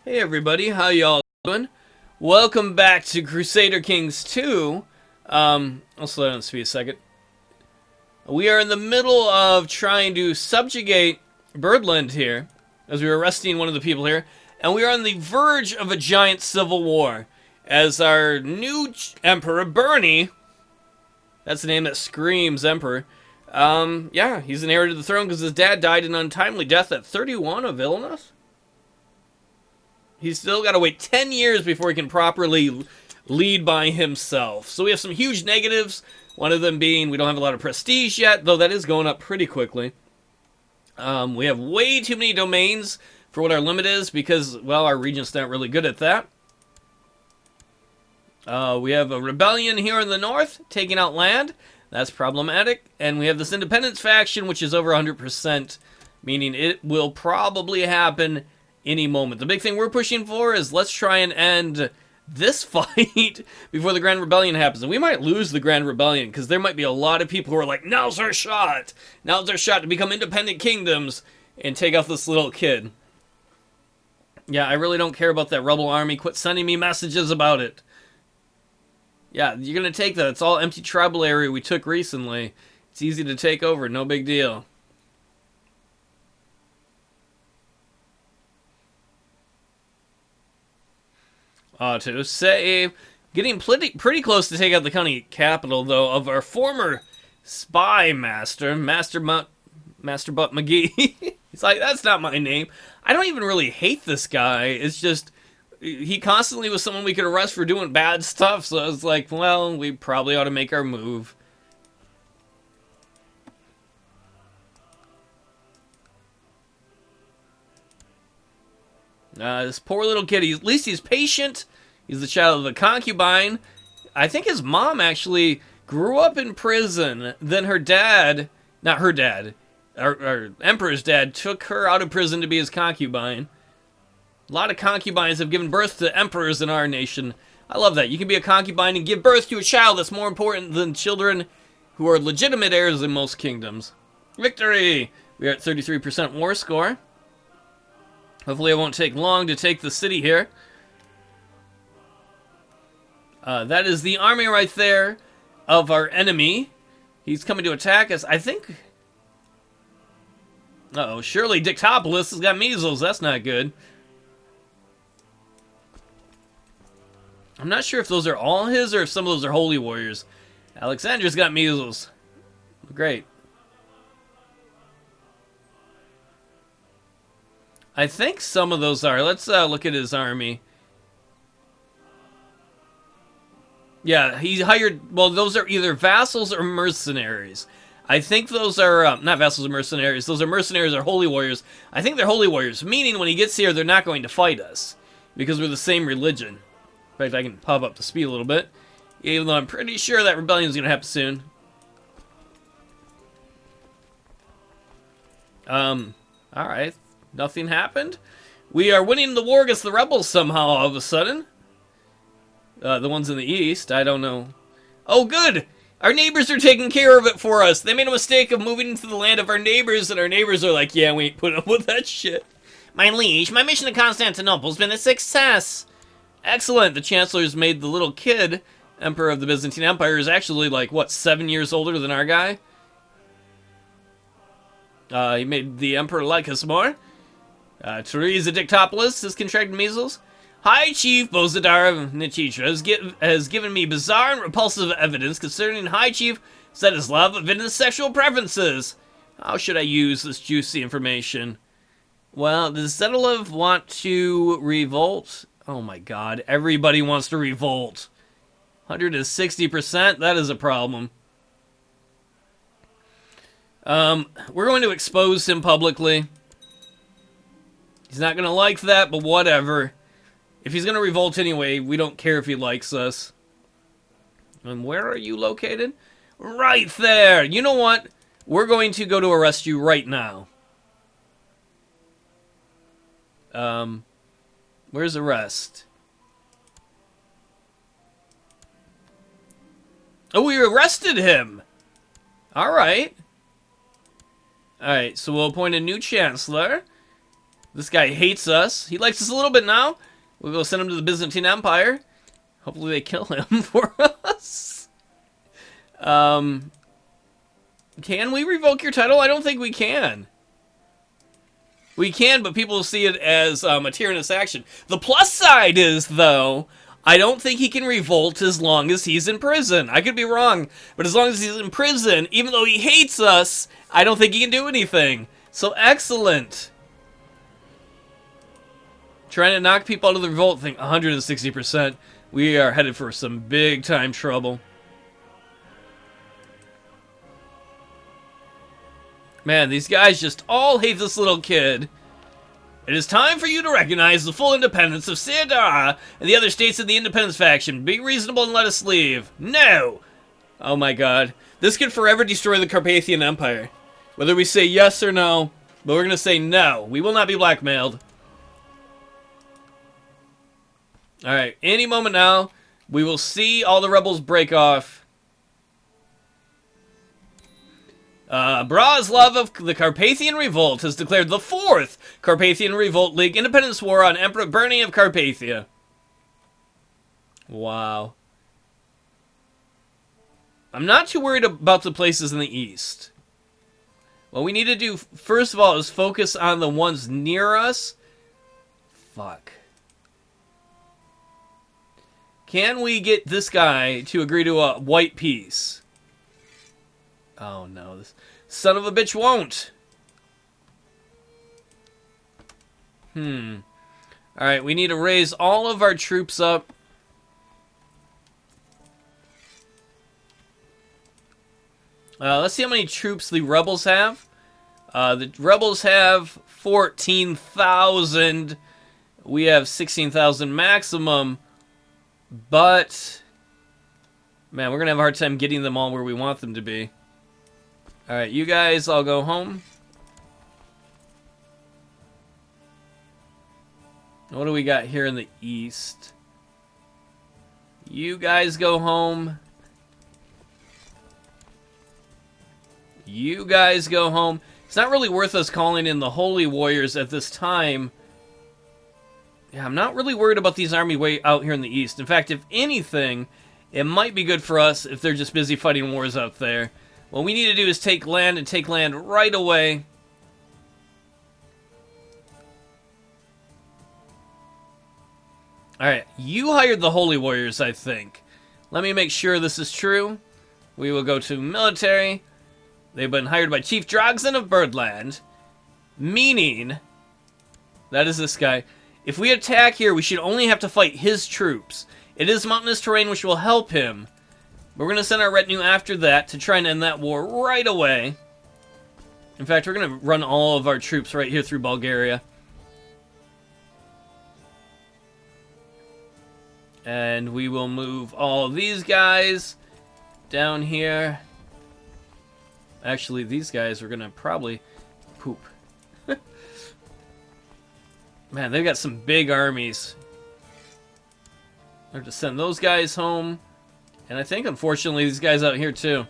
Hey everybody, how y'all doing? Welcome back to Crusader Kings II. I'll slow down the speed a second. We are in the middle of trying to subjugate Birdland here, as we are arresting one of the people here, and we are on the verge of a giant civil war, as our new Emperor, Bernie, that's the name that screams Emperor, yeah, he's inherited the throne because his dad died an untimely death at 31 of illness? He's still got to wait 10 years before he can properly lead by himself. So we have some huge negatives. One of them being we don't have a lot of prestige yet, though that is going up pretty quickly. We have way too many domains for what our limit is because, well, our regent's not really good at that. We have a rebellion here in the north, taking out land. That's problematic. And we have this independence faction, which is over 100%, meaning it will probably happen any moment. The big thing we're pushing for is let's try and end this fight before the Grand Rebellion happens. And we might lose the Grand Rebellion because there might be a lot of people who are like, now's our shot. Now's our shot to become independent kingdoms and take out this little kid. Yeah, I really don't care about that rebel army. Quit sending me messages about it. Yeah, you're going to take that. It's all empty tribal area we took recently. It's easy to take over. No big deal. To save. Getting pretty close to take out the county capital, though, of our former spy master, Master Butt McGee. He's like, that's not my name. I don't even really hate this guy. It's just, he constantly was someone we could arrest for doing bad stuff, so I was like, well, we probably ought to make our move. This poor little kid, at least he's patient. He's the child of a concubine. I think his mom actually grew up in prison. Then her dad, not her dad, our emperor's dad, took her out of prison to be his concubine. A lot of concubines have given birth to emperors in our nation. I love that. You can be a concubine and give birth to a child that's more important than children who are legitimate heirs in most kingdoms. Victory! We are at 33% war score. Hopefully it won't take long to take the city here. That is the army right there of our enemy. He's coming to attack us. I think... Uh-oh, surely Dicktopolous has got measles. That's not good. I'm not sure if those are all his or if some of those are holy warriors. Alexander's got measles. Great. I think some of those are. Let's look at his army. Yeah, he hired... Well, those are either vassals or mercenaries. I think those are... not vassals or mercenaries. Those are mercenaries or holy warriors. I think they're holy warriors, meaning when he gets here, they're not going to fight us. Because we're the same religion. In fact, I can pop up the speed a little bit. Even though I'm pretty sure that rebellion is going to happen soon. Alright. Nothing happened. We are winning the war against the rebels somehow all of a sudden. The ones in the east, I don't know. Oh, good! Our neighbors are taking care of it for us. They made a mistake of moving into the land of our neighbors, and our neighbors are like, yeah, we ain't putting up with that shit. My liege, my mission to Constantinople's been a success. Excellent. The Chancellor's made the little kid, Emperor of the Byzantine Empire, is actually, like, what, 7 years older than our guy? He made the Emperor like us more. Teresa Dicktopolous has contracted measles. High Chief Bozidar of Nechitra has given me bizarre and repulsive evidence concerning High Chief Zetislav of his sexual preferences. How should I use this juicy information? Well, does Zetislav want to revolt? Oh my god, everybody wants to revolt. 160%? That is a problem. We're going to expose him publicly. He's not going to like that, but whatever. If he's going to revolt anyway, we don't care if he likes us. And where are you located? Right there! You know what? We're going to go to arrest you right now. Where's arrest? Oh, we arrested him! Alright. Alright, so we'll appoint a new chancellor. This guy hates us. He likes us a little bit now. We'll go send him to the Byzantine Empire. Hopefully they kill him for us. Can we revoke your title? I don't think we can. We can, but people will see it as a tyrannous action. The plus side is, though, I don't think he can revolt as long as he's in prison. I could be wrong, but as long as he's in prison, even though he hates us, I don't think he can do anything. So excellent. Trying to knock people out of the revolt thing, 160%. We are headed for some big time trouble. Man, these guys just all hate this little kid. It is time for you to recognize the full independence of Crusader and the other states of the independence faction. Be reasonable and let us leave. No! Oh my god. This could forever destroy the Carpathian Empire. Whether we say yes or no, but we're going to say no. We will not be blackmailed. Alright, any moment now, we will see all the rebels break off. Braslav of the Carpathian Revolt has declared the 4th Carpathian Revolt League Independence War on Emperor Bernie of Carpathia. Wow. I'm not too worried about the places in the east. What we need to do, first of all, is focus on the ones near us. Fuck. Can we get this guy to agree to a white peace? Oh no, this son of a bitch won't. Alright, we need to raise all of our troops up. Let's see how many troops the rebels have. The rebels have 14,000. We have 16,000 maximum. But, man, we're going to have a hard time getting them all where we want them to be. Alright, you guys all go home. What do we got here in the east? You guys go home. You guys go home. It's not really worth us calling in the Holy Warriors at this time. Yeah, I'm not really worried about these army way out here in the east. In fact, if anything, it might be good for us if they're just busy fighting wars out there. What we need to do is take land and take land right away. Alright, you hired the Holy Warriors, I think. Let me make sure this is true. We will go to military. They've been hired by Chief Drogson of Birdland. Meaning, that is this guy. If we attack here, we should only have to fight his troops. It is mountainous terrain, which will help him. We're going to send our retinue after that to try and end that war right away. In fact, we're going to run all of our troops right here through Bulgaria. And we will move all these guys down here. Actually, these guys are going to probably poop. Man, they've got some big armies. They're to send those guys home. And I think, unfortunately, these guys out here, too.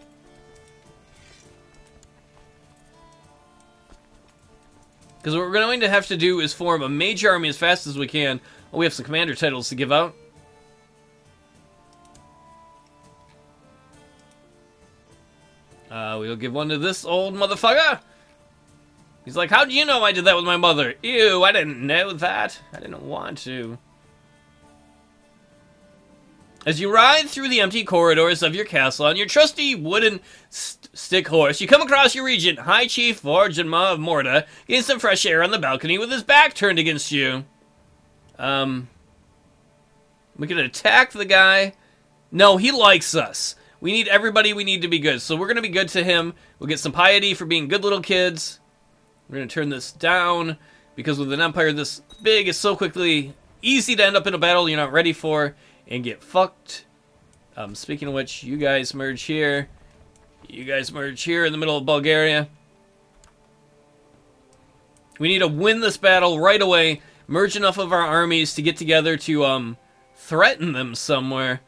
Because what we're going to have to do is form a major army as fast as we can. Oh, we have some commander titles to give out. We'll give one to this old motherfucker. He's like, how do you know I did that with my mother? Ew, I didn't know that. I didn't want to. As you ride through the empty corridors of your castle on your trusty wooden stick horse, you come across your regent, High Chief Vorjanma of Morda, getting some fresh air on the balcony with his back turned against you. We could attack the guy. No, he likes us. We need everybody we need to be good. So we're going to be good to him. We'll get some piety for being good little kids. We're going to turn this down because with an empire this big, it's so quickly easy to end up in a battle you're not ready for and get fucked. Speaking of which, you guys merge here. You guys merge here in the middle of Bulgaria. We need to win this battle right away. Merge enough of our armies to get together to threaten them somewhere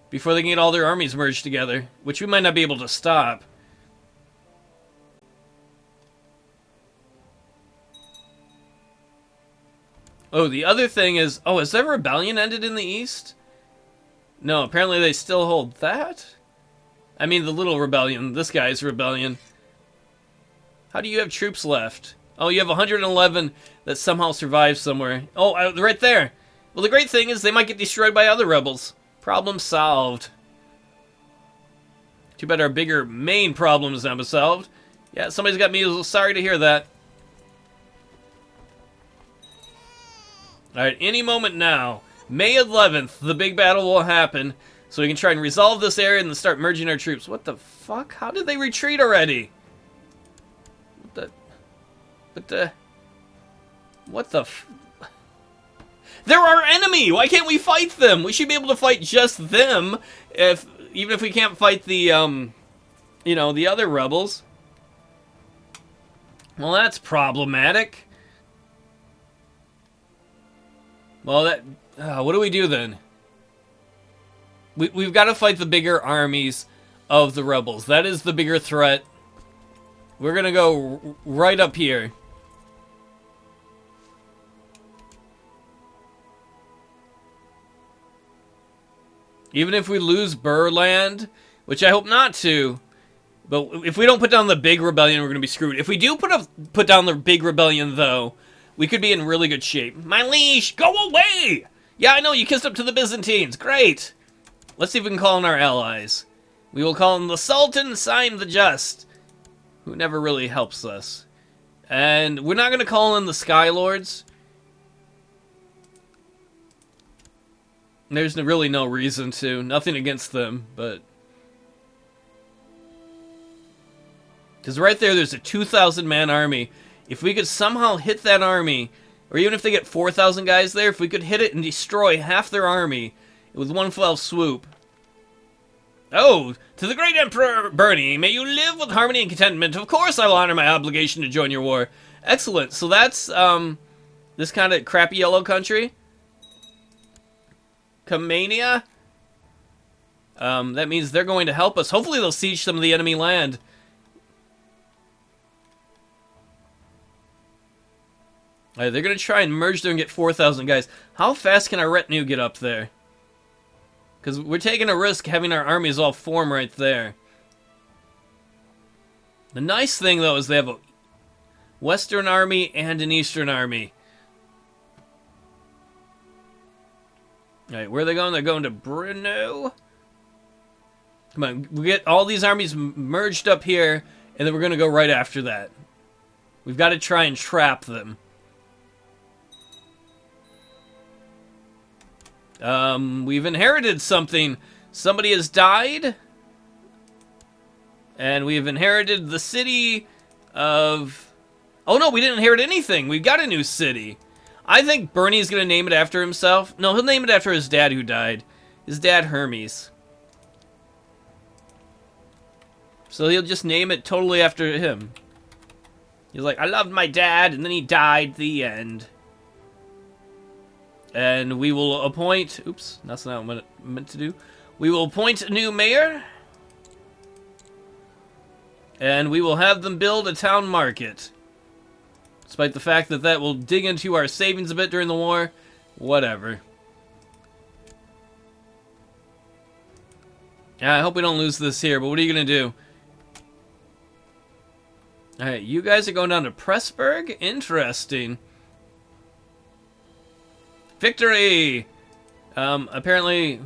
before they can get all their armies merged together, which we might not be able to stop. Oh, the other thing is... Oh, has that rebellion ended in the east? No, apparently they still hold that? I mean, the little rebellion. This guy's rebellion. How do you have troops left? Oh, you have 111 that somehow survive somewhere. Oh, right there. Well, the great thing is they might get destroyed by other rebels. Problem solved. Too bad our bigger main problem is now solved. Yeah, somebody's got measles. Sorry to hear that. Alright, any moment now. May 11th, the big battle will happen. So we can try and resolve this area and then start merging our troops. What the fuck? How did they retreat already? What the They're our enemy! Why can't we fight them? We should be able to fight just them, even if we can't fight the, you know, the other rebels. Well, that's problematic. Well, what do we do then? We've got to fight the bigger armies of the rebels. That is the bigger threat. We're gonna go right up here. Even if we lose Burland, which I hope not to, but if we don't put down the big rebellion, we're going to be screwed. If we do put down the big rebellion, though, we could be in really good shape. My liege, go away! Yeah, I know, you kissed up to the Byzantines. Great! Let's see if we can call in our allies. We will call in the Sultan Sime the Just, who never really helps us. And we're not going to call in the Sky Lords. There's really no reason to. Nothing against them, but... Because right there's a 2,000-man army. If we could somehow hit that army, or even if they get 4,000 guys there, if we could hit it and destroy half their army with one fell swoop. Oh, to the great Emperor Bernie, may you live with harmony and contentment. Of course I will honor my obligation to join your war. Excellent. So that's, this kind of crappy yellow country. Comania. That means they're going to help us. Hopefully they'll siege some of the enemy land. They're going to try and merge there and get 4,000 guys. How fast can our retinue get up there? Because we're taking a risk having our armies all form right there. The nice thing, though, is they have a Western army and an Eastern army. Alright, where are they going? They're going to Brno. Come on, we get all these armies merged up here, and then we're going to go right after that. We've got to try and trap them. We've inherited something. Somebody has died. And we've inherited the city of... Oh no, we didn't inherit anything. We got a new city. I think Bernie's going to name it after himself. No, he'll name it after his dad who died. His dad, Hermes. So he'll just name it totally after him. He's like, I loved my dad, and then he died, the end. And we will appoint... Oops, that's not what I meant to do. We will appoint a new mayor. And we will have them build a town market. Despite the fact that that will dig into our savings a bit during the war. Whatever. Yeah, I hope we don't lose this here, but what are you going to do? Alright, you guys are going down to Pressburg? Interesting. Victory! Apparently...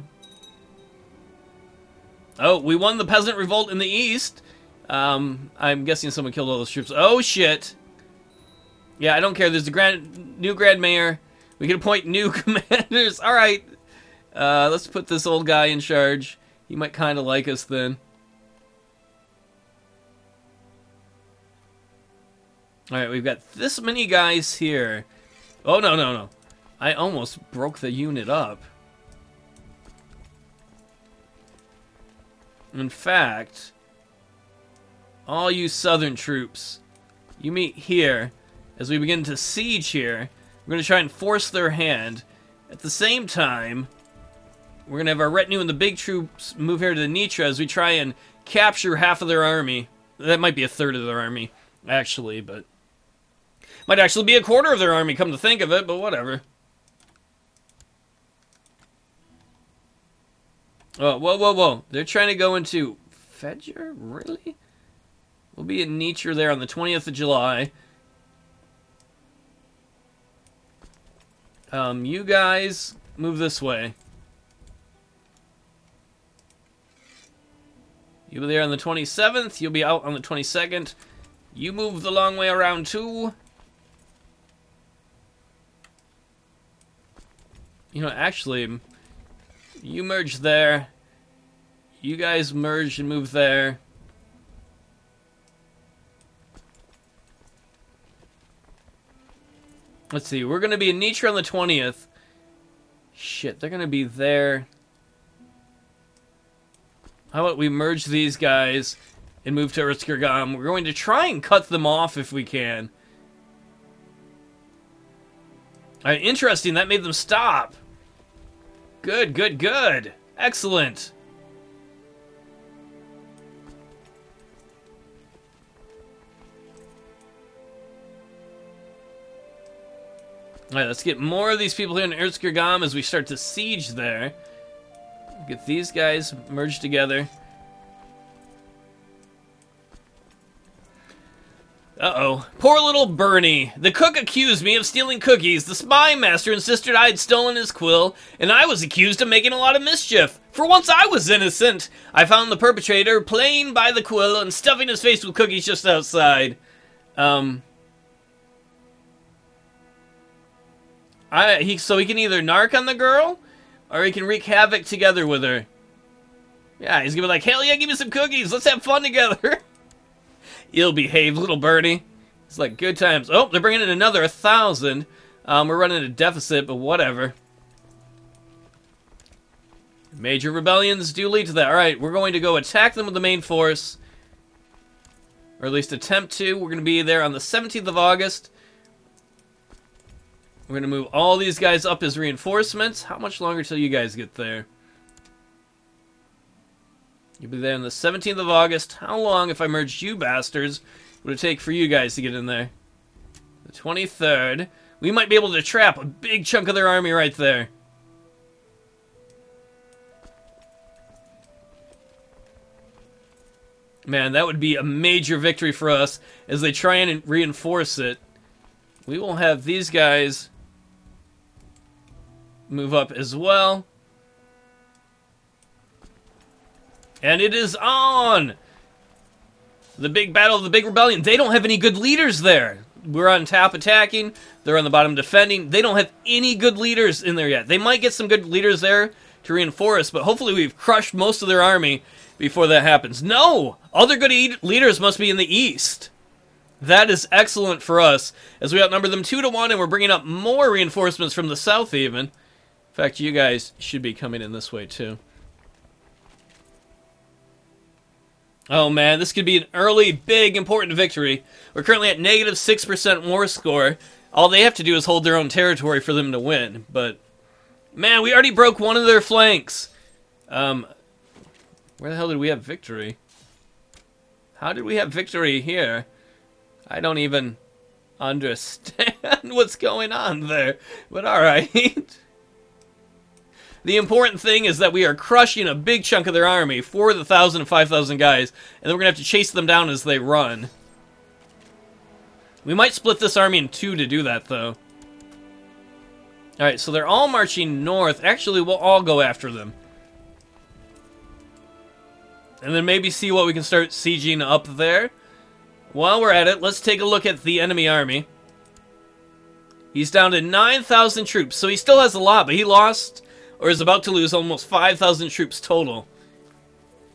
Oh, we won the peasant revolt in the east. I'm guessing someone killed all those troops. Oh, shit. Yeah, I don't care. There's a new Grand Mayor. We can appoint new commanders. Alright. Let's put this old guy in charge. He might kind of like us then. Alright, we've got this many guys here. Oh, no, no, no. I almost broke the unit up. In fact, all you southern troops, you meet here. As we begin to siege here, we're going to try and force their hand. At the same time, we're going to have our retinue and the big troops move here to Nitra as we try and capture half of their army. That might be a third of their army, actually, but... Might actually be a quarter of their army, come to think of it, but whatever. Oh, whoa, whoa, whoa. They're trying to go into Fedger? Really? We'll be in Nietzsche there on the 20th of July. You guys move this way. You'll be there on the 27th. You'll be out on the 22nd. You move the long way around too. You know, actually, you merge there. You guys merge and move there. Let's see, we're going to be in Nietzsche on the 20th. Shit, they're going to be there. How about we merge these guys and move to Erzkirgam? We're going to try and cut them off if we can. Interesting, that made them stop. Good, good, good. Excellent. Alright, let's get more of these people here in Erzkirgam as we start to siege there. Get these guys merged together. Uh-oh. Poor little Bernie. The cook accused me of stealing cookies. The spy master insisted I had stolen his quill, and I was accused of making a lot of mischief. For once I was innocent. I found the perpetrator playing by the quill and stuffing his face with cookies just outside. So he can either narc on the girl, or he can wreak havoc together with her. Yeah, he's gonna be like, hell yeah, give me some cookies, let's have fun together. Ill-behaved little Bernie. It's like good times. Oh, they're bringing in another 1,000. We're running a deficit, but whatever. Major rebellions do lead to that. Alright, we're going to go attack them with the main force. Or at least attempt to. We're going to be there on the 17th of August. We're going to move all these guys up as reinforcements. How much longer till you guys get there? You'll be there on the 17th of August. How long, if I merged you bastards, would it take for you guys to get in there? The 23rd. We might be able to trap a big chunk of their army right there. Man, that would be a major victory for us as they try and reinforce it. We will have these guys move up as well. And it is on! The big battle of the big rebellion. They don't have any good leaders there. We're on top attacking. They're on the bottom defending. They don't have any good leaders in there yet. They might get some good leaders there to reinforce, but hopefully we've crushed most of their army before that happens. No! All their good leaders must be in the east. That is excellent for us, as we outnumber them 2-1, and we're bringing up more reinforcements from the south even. In fact, you guys should be coming in this way too. Oh man, this could be an early, big, important victory. We're currently at negative 6% war score. All they have to do is hold their own territory for them to win. But, man, we already broke one of their flanks. Where the hell did we have victory? How did we have victory here? I don't even understand what's going on there. But alright. The important thing is that we are crushing a big chunk of their army, 4,000 and 5,000 guys, and then we're going to have to chase them down as they run. We might split this army in two to do that, though. Alright, so they're all marching north. Actually, we'll all go after them. And then maybe see what we can start sieging up there. While we're at it, let's take a look at the enemy army. He's down to 9,000 troops, so he still has a lot, but he lost, or is about to lose, almost 5,000 troops total.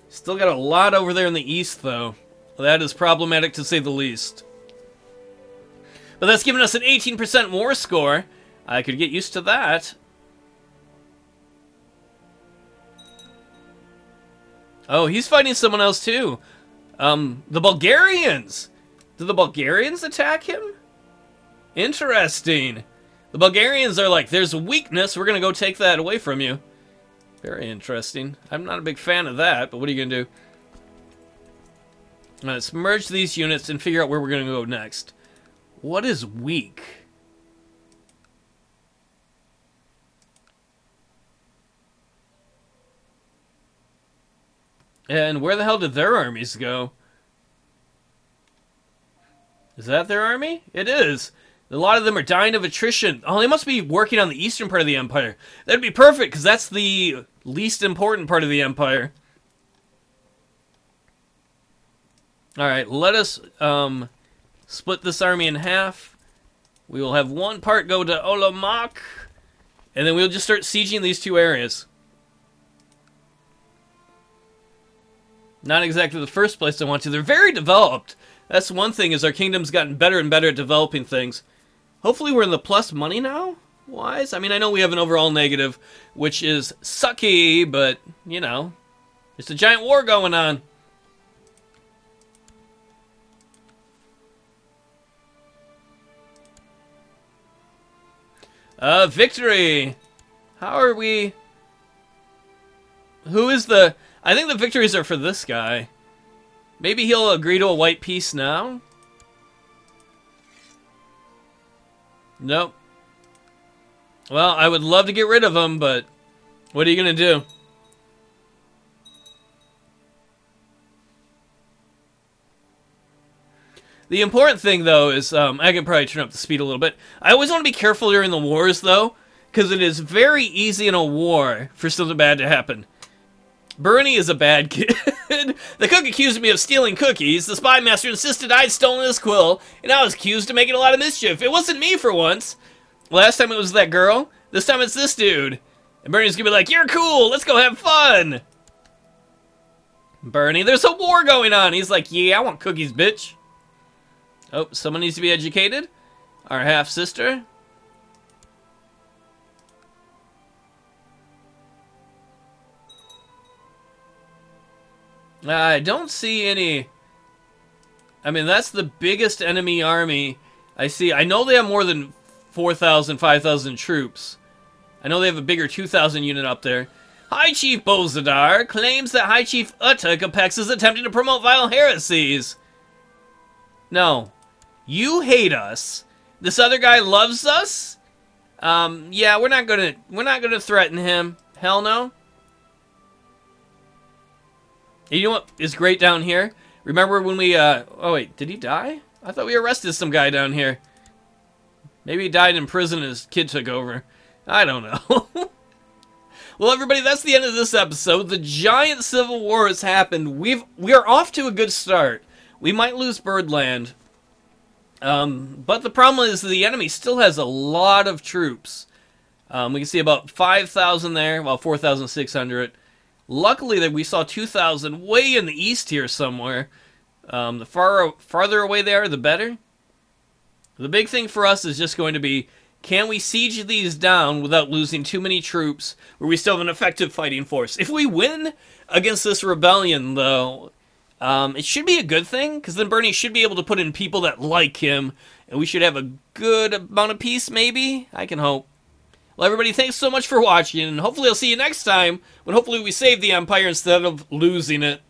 Still got a lot over there in the east, though. That is problematic, to say the least. But that's given us an 18% war score. I could get used to that. Oh, he's fighting someone else, too. The Bulgarians! Did the Bulgarians attack him? Interesting. The Bulgarians are like, there's a weakness, we're going to go take that away from you. Very interesting. I'm not a big fan of that, but what are you going to do? Let's merge these units and figure out where we're going to go next. What is weak? And where the hell did their armies go? Is that their army? It is. A lot of them are dying of attrition. Oh, they must be working on the eastern part of the empire. That'd be perfect, because that's the least important part of the empire. Alright, let us split this army in half. We will have one part go to Olamak, and then we'll just start sieging these two areas. Not exactly the first place I want to. They're very developed. That's one thing, is our kingdom's gotten better and better at developing things. Hopefully we're in the plus money now, wise. I mean, I know we have an overall negative, which is sucky, but, you know, it's a giant war going on. Victory! How are we... Who is the... I think the victories are for this guy. Maybe he'll agree to a white peace now? Nope. Well, I would love to get rid of him, but what are you going to do? The important thing, though, is I can probably turn up the speed a little bit. I always want to be careful during the wars, though, because it is very easy in a war for something bad to happen. Bernie is a bad kid. The cook accused me of stealing cookies. The spy master insisted I'd stolen his quill, and I was accused of making a lot of mischief. It wasn't me for once. Last time it was that girl. This time it's this dude. And Bernie's gonna be like, "You're cool. Let's go have fun." Bernie, there's a war going on. He's like, "Yeah, I want cookies, bitch." Oh, someone needs to be educated. Our half-sister. I don't see any... I mean, that's the biggest enemy army I see. I know they have more than 4,000, 5,000 troops. I know they have a bigger 2,000 unit up there. High Chief Bozadar claims that High Chief Utakapex is attempting to promote vile heresies. No. You hate us. This other guy loves us? Yeah, we're not gonna threaten him. Hell no. You know what is great down here? Remember when we, oh wait, did he die? I thought we arrested some guy down here. Maybe he died in prison and his kid took over. I don't know. Well, everybody, that's the end of this episode. The giant civil war has happened. We are off to a good start. We might lose Birdland. But the problem is the enemy still has a lot of troops. We can see about 5,000 there, well, 4,600. Luckily that we saw 2,000 way in the east here somewhere. The farther away they are, the better. The big thing for us is just going to be, can we siege these down without losing too many troops, where we still have an effective fighting force? If we win against this rebellion, though, it should be a good thing, because then Bernie should be able to put in people that like him, and we should have a good amount of peace, maybe? I can hope. Well, everybody, thanks so much for watching, and hopefully I'll see you next time, when hopefully we save the Empire instead of losing it.